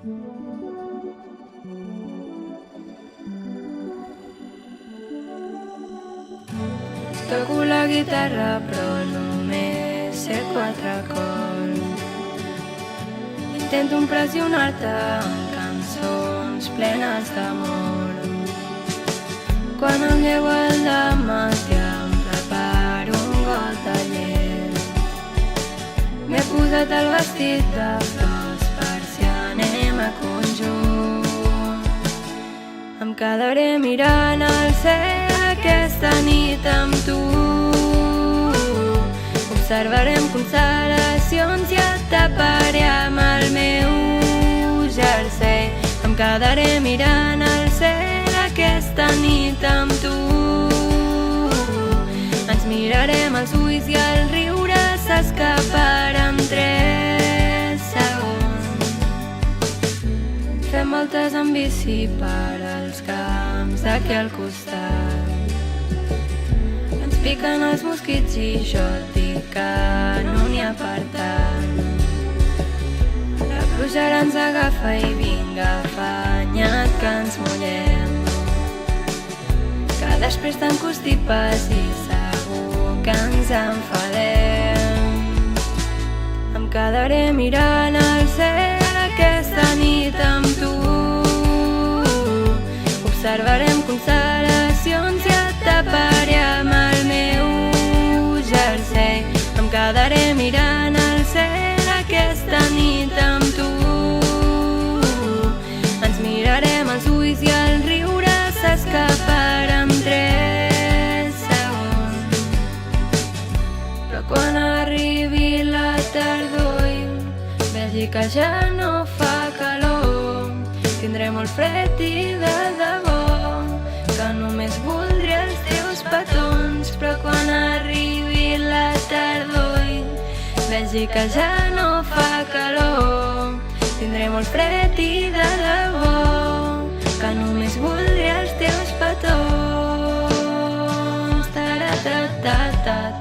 Toco la guitarra però només sé 4 acords. Intento impressionar-te amb cançons plenes d'amor. Quan em llevo al dematí em preparo un got de llet. M'he posat el vestit de flors per si anem a conjunt. Em quedaré mirant al cel aquesta nit amb tu. Observarem constel·lacions i et taparé amb el meu jersei. Em quedaré mirant al cel aquesta nit amb tu. Ens mirarem als ulls i el riure s'escaparà en 3 segons. Fem voltes en bici per als camps d'aquí al costat. Ens piquen els mosquits i jo et dic que no n'hi ha per tant. La pluja ara ens agafa i vinga, afanyat que ens mullem. Que després t'encostipes i segur que ens enfadem. Em quedaré mirant al cel aquesta nit amb tu. Observarem constel·lacions i et taparé amb el meu jersei. Em quedaré mirant al cel aquesta nit amb tu. Ens mirarem als ulls i el riure s'escaparà en 3 segons. Però quan arribi la tardor i vegi que ja no fa calor, tindré molt fred i de debò, que només voldria els teus petons. Però quan arribi la tardor i vegi que ja no fa calor, tindré molt fred i de debò, que només voldria els teus petons. Ta-ra-ta-ta-ta.